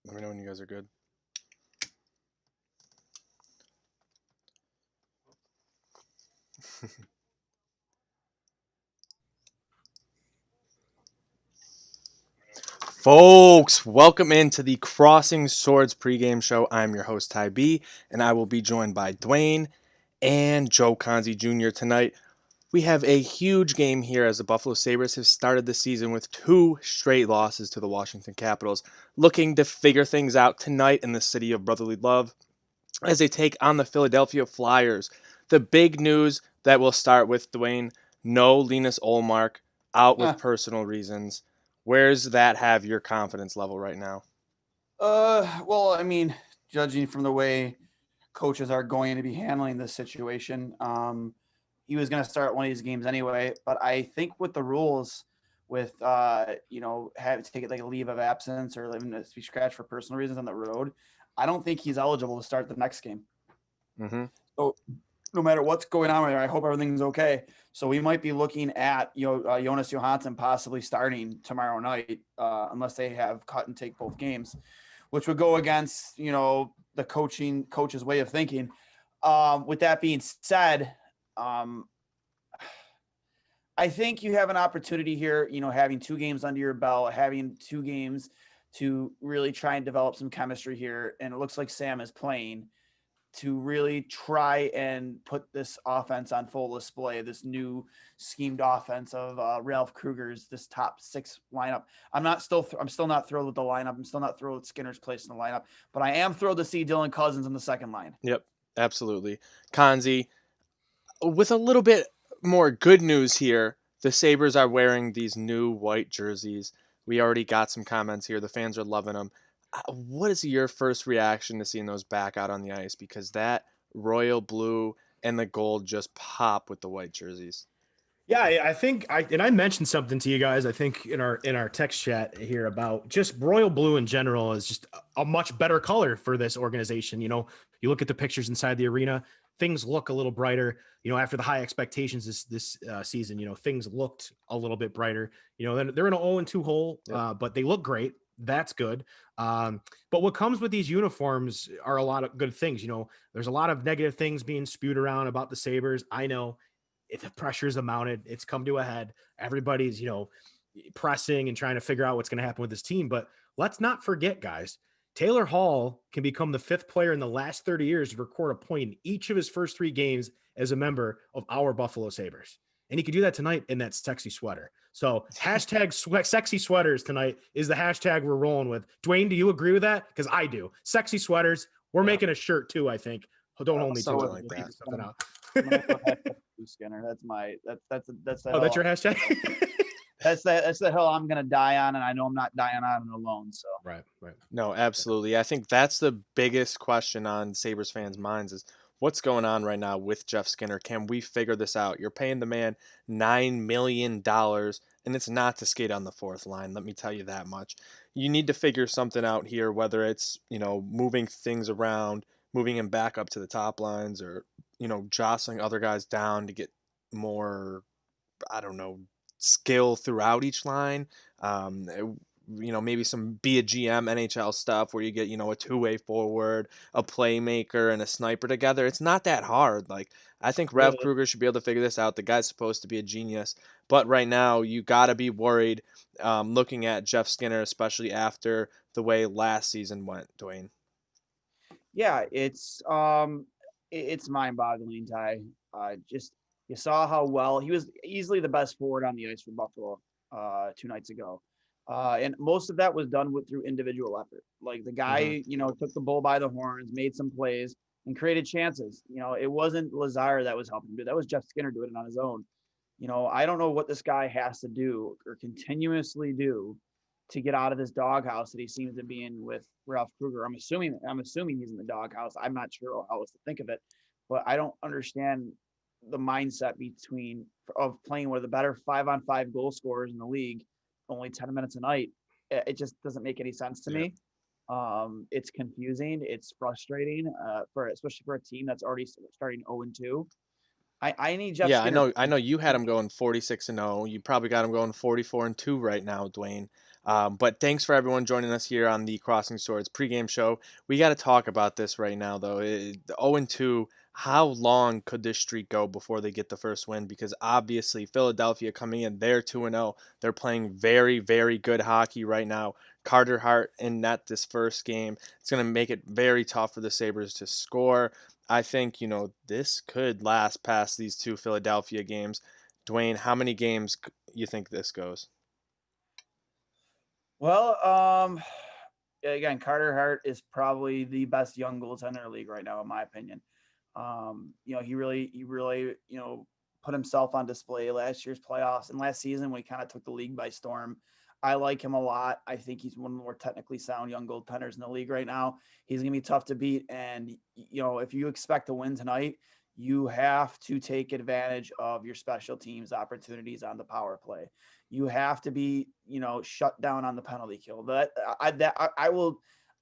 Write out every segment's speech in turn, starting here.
Let me know when you guys are good. Folks, welcome into the Crossing Swords pregame show. I'm your host, Ty B, and I will be joined by Dwayne and Joe Conzi Jr. tonight. We have a huge game here as the Buffalo Sabres have started the season with two straight losses to the Washington Capitals, looking to figure things out tonight in the city of brotherly love as they take on the Philadelphia Flyers. The big news that we'll start with, Dwayne, no Linus Olmark, out with Uh, personal reasons. Where's that have your confidence level right now? well, I mean, judging from the way coaches are going to be handling this situation, he was going to start one of these games anyway. But I think with the rules, with have to take it like a leave of absence or even to be scratched for personal reasons on the road, I don't think he's eligible to start the next game. Mm-hmm. So no matter what's going on there, I hope everything's okay. So we might be looking at Jonas Johansson possibly starting tomorrow night, unless they have cut and take both games, which would go against the coach's way of thinking. With that being said, um, I think you have an opportunity here. Having two games under your belt, having two games to really try and develop some chemistry here, and it looks like Sam is playing to really try and put this offense on full display, this new schemed offense of Ralph Kruger's this top six lineup. I'm still not thrilled with the lineup. I'm still not thrilled with Skinner's place in the lineup, but I am thrilled to see Dylan Cousins in the second line. Yep, absolutely. Kanzi, with a little bit more good news here, the Sabres are wearing these new white jerseys. We already got some comments here. The fans are loving them. What is your first reaction to seeing those back out on the ice? Because that royal blue and the gold just pop with the white jerseys. Yeah, I think I mentioned something to you guys. I think in our text chat here about just royal blue in general is just a much better color for this organization. You look at the pictures inside the arena, things look a little brighter. After the high expectations this season, things looked a little bit brighter. Then they're in an 0-2 hole, Yep. but they look great. That's good. But what comes with these uniforms are a lot of good things. There's a lot of negative things being spewed around about the Sabres. I know if the pressure's mounted, it's come to a head. Everybody's, pressing and trying to figure out what's going to happen with this team. But let's not forget, guys, Taylor Hall can become the fifth player in the last 30 years to record a point in each of his first three games as a member of our Buffalo Sabres. And he could do that tonight in that sexy sweater. So hashtag sexy sweaters tonight is the hashtag we're rolling with. Dwayne, do you agree with that? Because I do. Sexy sweaters. We're making a shirt too, I think. Don't hold me to Something it. like that. Something out. I'm gonna put hashtag Skinner. That's the Oh, that's hill. your hashtag? That's the hill I'm gonna die on, and I know I'm not dying on it alone. So Right. No, absolutely. I think that's the biggest question on Sabres fans' minds is what's going on right now with Jeff Skinner? Can we figure this out? You're paying the man $9 million, and it's not to skate on the fourth line. Let me tell you that much. You need to figure something out here, whether it's, moving things around, moving him back up to the top lines or, jostling other guys down to get more, I don't know, skill throughout each line. Maybe some be a GM NHL stuff where you get, a two-way forward, a playmaker, and a sniper together. It's not that hard. Like, I think Rev Well, Kruger should be able to figure this out. The guy's supposed to be a genius. But right now, you got to be worried looking at Jeff Skinner, especially after the way last season went, Dwayne. yeah, it's mind-boggling, Ty. Just you saw how well he was easily the best forward on the ice for Buffalo 2 nights ago, and most of that was done through individual effort. Like the Mm-hmm. guy, took the bull by the horns, made some plays, and created chances. It wasn't Lazar that was helping do that was Jeff Skinner doing it on his own. I don't know what this guy has to do or continuously do to get out of this doghouse that he seems to be in with Ralph Kruger. I'm assuming he's in the doghouse. I'm not sure how else to think of it, but I don't understand the mindset of playing one of the better 5-on-5 goal scorers in the league, only 10 minutes a night. It just doesn't make any sense to Yeah. me. It's confusing. It's frustrating for especially for a team that's already starting 0-2. I need Jeff Yeah, Skinner. I know you had him going 46-0. You probably got him going 44-2 right now, Dwayne. But thanks for everyone joining us here on the Crossing Swords pregame show. We got to talk about this right now, though. 0-2. How long could this streak go before they get the first win? Because obviously, Philadelphia coming in, they're 2-0. They're playing very, very good hockey right now. Carter Hart in net this first game. It's going to make it very tough for the Sabres to score. I think, this could last past these two Philadelphia games. Dwayne, how many games you think this goes? Well, again, Carter Hart is probably the best young goaltender in the league right now, in my opinion. He really, put himself on display last year's playoffs and last season when he kind of took the league by storm. I like him a lot. I think he's one of the more technically sound young goaltenders in the league right now. He's going to be tough to beat. And, if you expect to win tonight, you have to take advantage of your special teams opportunities on the power play. You have to be, shut down on the penalty kill.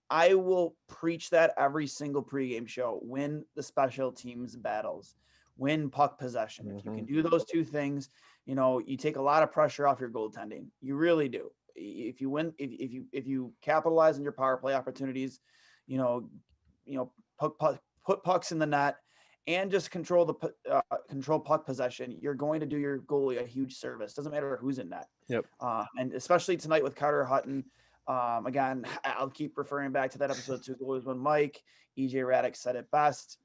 I will preach that every single pregame show. Win the special teams battles, win puck possession. If you can do those two things, you take a lot of pressure off your goaltending. You really do. If you win, if you capitalize on your power play opportunities, put pucks in the net and just control control puck possession, you're going to do your goalie a huge service. Doesn't matter who's in net. Yep. And especially tonight with Carter Hutton. Again, I'll keep referring back to that episode 2 goalies when Mike, EJ Raddick said it best.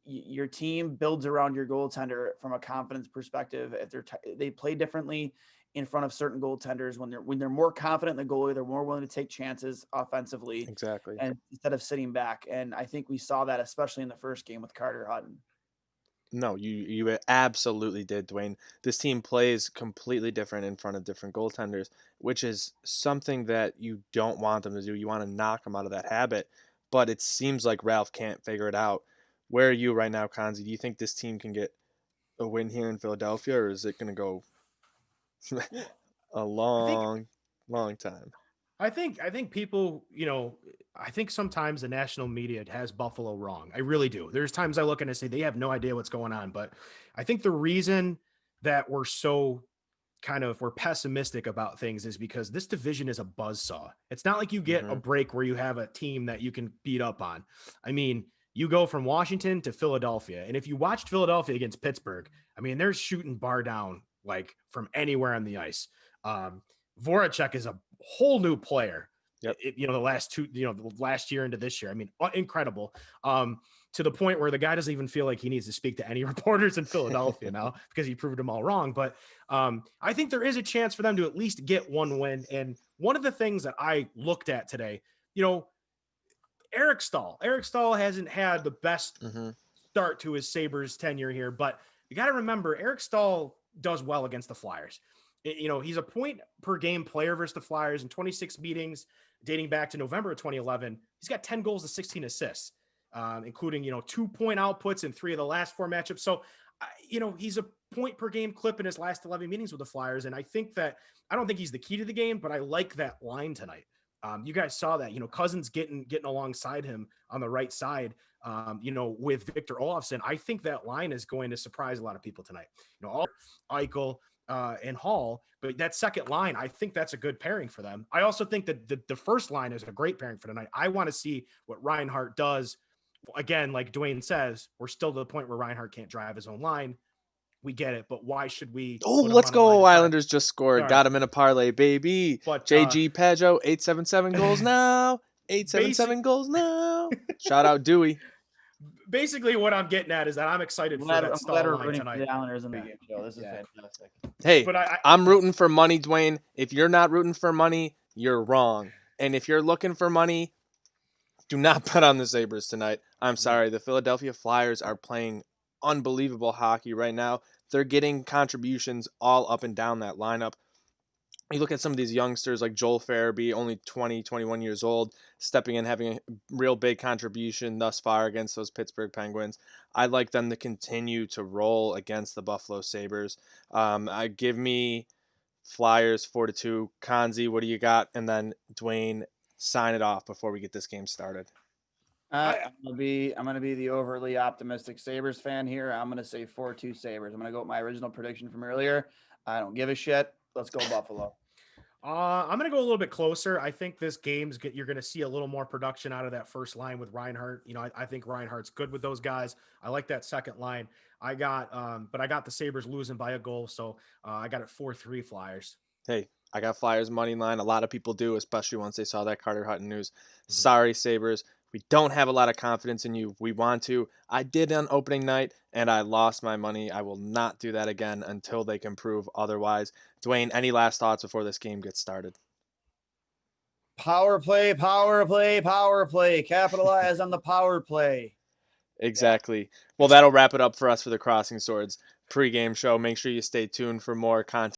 Your team builds around your goaltender from a confidence perspective. If they play differently in front of certain goaltenders, when they're more confident in the goalie, they're more willing to take chances offensively. Exactly. And instead of sitting back. And I think we saw that especially in the first game with Carter Hutton. No, you absolutely did, Dwayne. This team plays completely different in front of different goaltenders, which is something that you don't want them to do. You want to knock them out of that habit, but it seems like Ralph can't figure it out. Where are you right now, Konzi? Do you think this team can get a win here in Philadelphia, or is it going to go a I think long time? I think people, I think sometimes the national media has Buffalo wrong. I really do. There's times I look and I say they have no idea what's going on, but I think the reason that we're pessimistic about things is because this division is a buzzsaw. It's not like you get a break where you have a team that you can beat up on. I mean, you go from Washington to Philadelphia, and if you watched Philadelphia against Pittsburgh, I mean, they're shooting bar down like from anywhere on the ice. Voracek is a whole new player. Yep. The last year into this year. I mean, incredible. To the point where the guy doesn't even feel like he needs to speak to any reporters in Philadelphia now because he proved them all wrong. But I think there is a chance for them to at least get one win. And one of the things that I looked at today, Eric Stahl hasn't had the best start to his Sabres tenure here, but you got to remember Eric Stahl does well against the Flyers. He's a point per game player versus the Flyers in 26 meetings dating back to November of 2011. He's got 10 goals to 16 assists, including, 2-point outputs in 3 of the last 4 matchups. So, he's a point per game clip in his last 11 meetings with the Flyers. And I don't think he's the key to the game, but I like that line tonight. You guys saw that, Cousins getting alongside him on the right side, with Victor Olofsson. I think that line is going to surprise a lot of people tonight. All Eichel, and Hall, but that second line, I think that's a good pairing for them. I also think that the first line is a great pairing for tonight. I want to see what Reinhart does. Again, like Dwayne says, we're still to the point where Reinhart can't drive his own line. We get it, but why should we? Oh, let's go! Islanders just scored. Sorry. Got him in a parlay, baby. But JG Pageau, 877 goals now. 877 goals now. Shout out Dewey. Basically, what I'm getting at is that I'm excited for that Stahl line tonight. The Islanders in the game show. This is fantastic. Hey, but I'm rooting for money, Dwayne. If you're not rooting for money, you're wrong. And if you're looking for money, do not bet on the Sabres tonight. I'm sorry. The Philadelphia Flyers are playing unbelievable hockey right now. They're getting contributions all up and down that lineup. You look at some of these youngsters like Joel Farabee, only 20, 21 years old, stepping in, having a real big contribution thus far against those Pittsburgh Penguins. I'd like them to continue to roll against the Buffalo Sabres. Give me Flyers 4-2. Konzi, what do you got? And then Dwayne, sign it off before we get this game started. I'm gonna be the overly optimistic Sabres fan here. I'm gonna say 4-2 Sabres. I'm gonna go with my original prediction from earlier. I don't give a shit. Let's go Buffalo. I'm going to go a little bit closer. I think this you're going to see a little more production out of that first line with Reinhart. You know, I think Reinhart's good with those guys. I like that second line. But I got the Sabres losing by a goal, so I got it 4-3 Flyers. Hey, I got Flyers money line. A lot of people do, especially once they saw that Carter Hutton news. Mhm. Sorry, Sabres. We don't have a lot of confidence in you. We want to. I did on opening night, and I lost my money. I will not do that again until they can prove otherwise. Dwayne, any last thoughts before this game gets started? Power play, power play, power play. Capitalize on the power play. Exactly. Well, that'll wrap it up for us for the Crossing Swords pregame show. Make sure you stay tuned for more content.